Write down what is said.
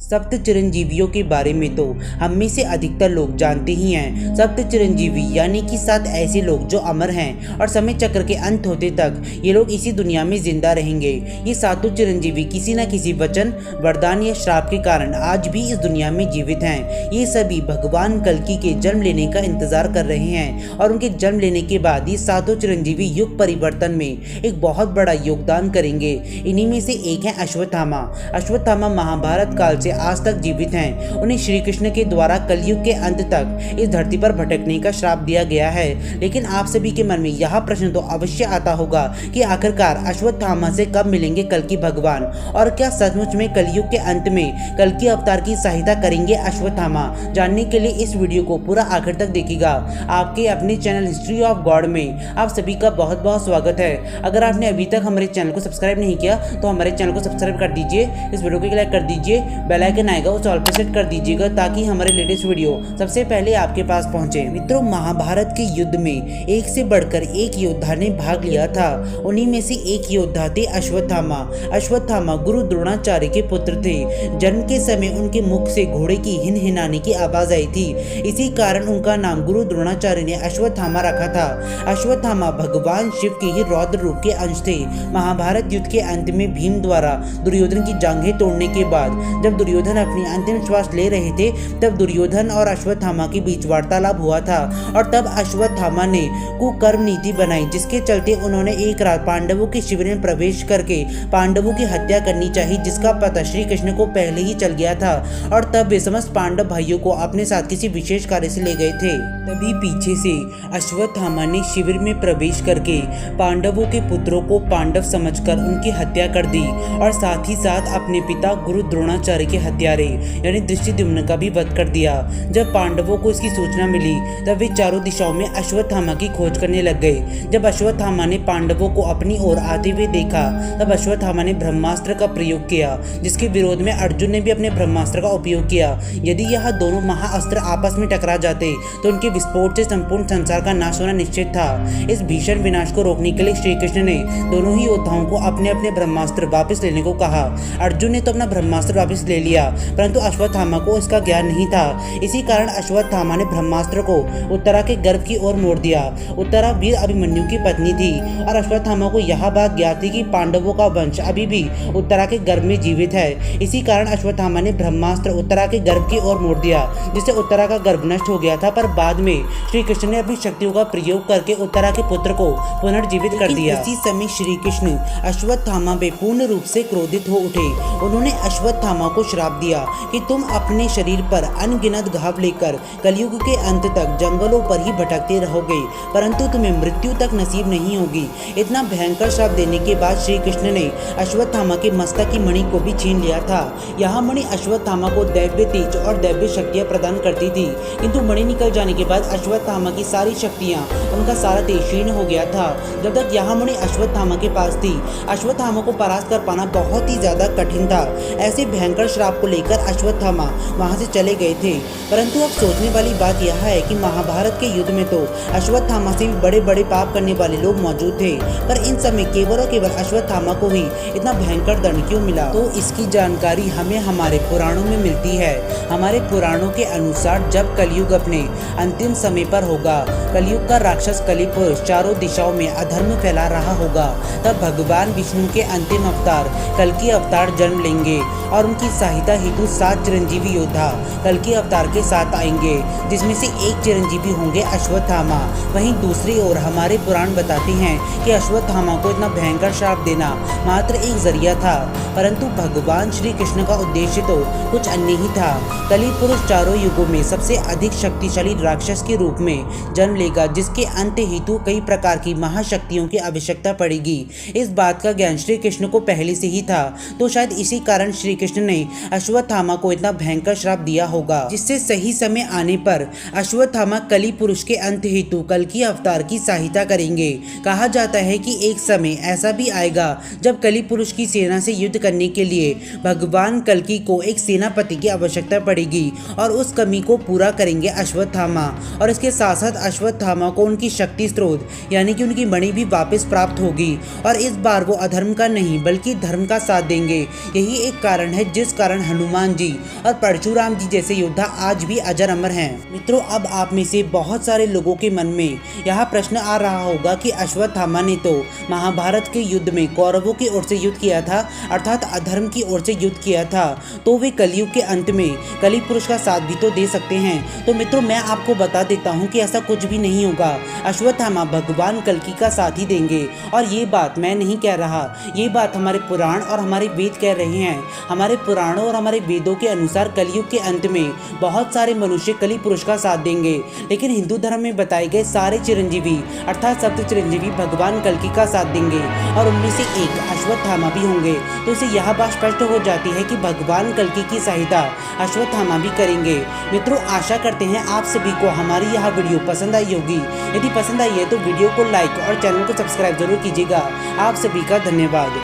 सप्त चिरंजीवियों के बारे में तो हम में से अधिकतर लोग जानते ही हैं। सप्त चिरंजीवी यानी कि 7 ऐसे लोग जो अमर हैं और समय चक्र के अंत होते तक ये लोग इसी दुनिया में जिंदा रहेंगे। ये 7 चिरंजीवी किसी न किसी वचन, वरदान या श्राप के कारण आज भी इस दुनिया में जीवित हैं। ये सभी भगवान कल्कि के जन्म लेने का इंतजार कर रहे हैं और उनके जन्म लेने के बाद ये 7 चिरंजीवी युग परिवर्तन में एक बहुत बड़ा योगदान करेंगे। इन्हीं में से एक है अश्वत्थामा। अश्वत्थामा महाभारत काल से आज तक जीवित हैं। उन्हें श्री कृष्ण के द्वारा कलयुग के अंत तक इस धरती पर भटकने का श्राप दिया गया है। लेकिन आप सभी के मन में यह प्रश्न तो अवश्य आता होगा कि आखिरकार अश्वत्थामा से कब मिलेंगे कल्कि भगवान, और क्या सचमुच में कलयुग के अंत में कल्कि अवतार की सहायता करेंगे अश्वत्थामा। जानने के लिए इस वीडियो को पूरा आखिर तक देखिएगा। आपके अपने चैनल हिस्ट्री ऑफ गॉड में आप सभी का बहुत बहुत स्वागत है। अगर आपने अभी तक हमारे चैनल को सब्सक्राइब नहीं किया तो हमारे चैनल को सब्सक्राइब कर दीजिए, इस वीडियो को लाइक कर दीजिए, बेल आइकन आएगा उसे ऑल पे सेट कर दीजिएगा ताकि हमारे लेटेस्ट वीडियो सबसे पहले आपके पास पहुंचे। मित्रों, महाभारत के युद्ध में एक से बढ़कर एक योद्धा ने भाग लिया था। उन्हीं में से एक योद्धा थे अश्वत्थामा। अश्वत्थामा गुरु द्रोणाचार्य के पुत्र थे। जन्म के समय उनके मुख से घोड़े की हिनहिनाने की आवाज आई थी। इसी कारण उनका नाम गुरु द्रोणाचार्य ने अश्वत्थामा रखा था। अश्वत्थामा भगवान शिव के ही रौद्र रूप के अंश थे। महाभारत युद्ध के अंत में भीम द्वारा दुर्योधन की जांघें तोड़ने के बाद जब दुर्योधन अपनी अंतिम श्वास ले रहे थे तब दुर्योधन और अश्वत्थामा के बीच वार्तालाप हुआ था और तब अश्वत्थामा ने कुकर्म नीति बनाई, जिसके चलते उन्होंने एक रात पांडवों के शिविर में प्रवेश करके पांडवों की हत्या करनी चाहिए, जिसका पता श्री कृष्ण को पहले ही चल गया था और तब वे समस्त पांडव भाइयों को अपने साथ किसी विशेष कार्य से ले गए थे। तभी पीछे से अश्वत्थामा ने शिविर में प्रवेश करके पांडवों के पुत्रों को पांडव समझकर उनकी हत्या कर दी और साथ ही साथ अपने पिता गुरु द्रोणाचार्य के हत्यारे यानी धृष्टद्युम्न का भी वध कर दिया। जब पांडवों को इसकी सूचना मिली तब वे चारों दिशाओं में अश्वत्थामा की खोज करने लग गए। जब अश्वत्थामा ने पांडवों को अपनी ओर आते हुए देखा तब अश्वत्थामा ने ब्रह्मास्त्र का प्रयोग किया, जिसके विरोध में अर्जुन ने भी अपने ब्रह्मास्त्र का उपयोग किया। यदि यह दोनों महाअस्त्र आपस में टकरा जाते तो उनके विस्फोट से संपूर्ण संसार का नाश होना निश्चित था। इस भीषण विनाश को रोकने के लिए श्री कृष्ण ने दोनों ही योद्धाओं को अपने अपने ब्रह्मास्त्र वापस लेने को कहा। अर्जुन ने तो अपना ब्रह्मास्त्र वापस ले लिया, परंतु अश्वत्थामा को इसका ज्ञान नहीं था। इसी कारण अश्वत्थामा ने ब्रह्मास्त्र को उत्तरा के गर्भ की ओर मोड़ दिया। उत्तरा वीर अभिमन्यु की पत्नी थी और अश्वत्थामा को यह बात ज्ञात थी कि पांडवों का वंश अभी भी उत्तरा के गर्भ में जीवित है। इसी कारण अश्वत्थामा ने ब्रह्मास्त्र उत्तरा के गर्भ की ओर मोड़ दिया, जिससे उत्तरा का गर्भ नष्ट हो गया था। पर बाद में श्री कृष्ण ने अपनी शक्तियों का प्रयोग करके उत्तरा के पुत्र को पुनर्जीवित कर दिया। इसी समय श्री कृष्ण अश्वत्थामा पे पूर्ण रूप से क्रोधित हो उठे। उन्होंने अश्वत्थामा को श्राप दिया कि तुम अपने शरीर पर अनगिनत घाव लेकर कलयुग के अंत तक जंगलों पर ही भटकते रहोगे, परंतु तुम्हें मृत्यु तक नसीब नहीं होगी। इतना भयंकर श्राप देने के बाद श्री कृष्ण ने अश्वत्थामा के मस्तक की मणि को भी छीन लिया था। यह मणि अश्वत्थामा को दैव्य तेज और दैव्य शक्तियां प्रदान करती थी, किंतु मणि निकल जाने के बाद अश्वत्थामा की सारी शक्तियां, उनका सारा तेज क्षीण हो गया था। जब तक यह मणि अश्वत्थामा के पास थी, अश्वत्थामा को परास्त कर पाना बहुत ही ज्यादा कठिन था। ऐसे भयंकर श्राप को लेकर अश्वत्थामा वहां से चले गए थे। परंतु अब सोचने वाली बात यह है कि महाभारत के युद्ध में तो अश्वत्थामा से भी बड़े बड़े पाप करने वाले लोग मौजूद थे, पर इन समय केवल और केवल अश्वत्थामा को ही इतना भयंकर दंड क्यों मिला? तो इसकी जानकारी हमें हमारे पुराणों में मिलती है। हमारे पुराणों के अनुसार जब कलयुग अपने अंतिम समय पर होगा, कलयुग का राक्षस कलिपुरुष चारों दिशाओं में अधर्म फैला रहा होगा, तब भगवान विष्णु के अंतिम अवतार कल्कि अवतार जन्म लेंगे और उनकी सहायता हेतु 7 चिरंजीवी योद्धा कल्कि अवतार के साथ आएंगे, जिसमें से एक चिरंजीवी होंगे अश्वत्थामा। वहीं दूसरी ओर हमारे पुराण बताते हैं कि अश्वत्थामा को इतना भयंकर श्राप देना मात्र एक जरिया था, परंतु भगवान श्री कृष्ण का उद्देश्य तो कुछ अन्य ही था। कलि पुरुष चारों युगों में सबसे अधिक शक्तिशाली राक्षस के रूप में जन्म लेगा, जिसके अंत हेतु कई प्रकार की महाशक्तियों की आवश्यकता पड़ेगी। इस बात का ज्ञान श्री कृष्ण को पहले से ही था, तो शायद इसी कारण श्री कृष्ण ने अश्वत्थामा को इतना भयंकर श्राप दिया होगा, जिससे सही समय आने पर अश्वत्थामा कलि पुरुष के अंत हेतु कल्कि अवतार की सहायता करेंगे। कहा जाता है कि एक समय ऐसा भी आएगा जब कलि पुरुष की सेना से युद्ध करने के लिए भगवान कल्कि को एक सेनापति की आवश्यकता पड़ेगी और उस कमी को पूरा करेंगे अश्वत्थामा, और इसके साथ साथ अश्वत्थामा को उनकी शक्ति स्रोत यानी कि उनकी मणि भी वापस प्राप्त होगी और इस बार वो अधर्म का नहीं बल्कि धर्म का साथ देंगे। यही एक कारण है जिस कारण कारण हनुमान जी और परशुराम जी जैसे योद्धा आज भी अजर अमर हैं। मित्रों, अब आप में से बहुत सारे लोगों के मन में यह प्रश्न आ रहा होगा कि अश्वत्थामा ने तो महाभारत के युद्ध में कौरवों की ओर से युद्ध किया था, अर्थात अधर्म की ओर से युद्ध किया था, तो वे कलयुग के अंत में कली पुरुष का साथ भी तो दे सकते हैं। तो मित्रों, मैं आपको बता देता हूँ कि ऐसा कुछ भी नहीं होगा। अश्वत्थामा भगवान कल्कि का साथ ही देंगे। और ये बात मैं नहीं कह रहा, ये बात हमारे पुराण और हमारे वेद कह रहे हैं। हमारे पुराणों और हमारे वेदों के अनुसार कलयुग के अंत में बहुत सारे मनुष्य कली पुरुष का साथ देंगे, लेकिन हिंदू धर्म में बताए गए सारे चिरंजीवी अर्थात सप्त चिरंजीवी भगवान कल्कि का साथ देंगे और उनमें से एक अश्वत्थामा भी होंगे। तो इसे यह बात स्पष्ट हो जाती है कि भगवान कल्कि की सहायता अश्वत्थामा भी करेंगे। मित्रों, आशा करते हैं आप सभी को हमारी यह वीडियो पसंद आई होगी। यदि पसंद आई है तो वीडियो को लाइक और चैनल को सब्सक्राइब जरूर कीजिएगा। आप सभी का धन्यवाद।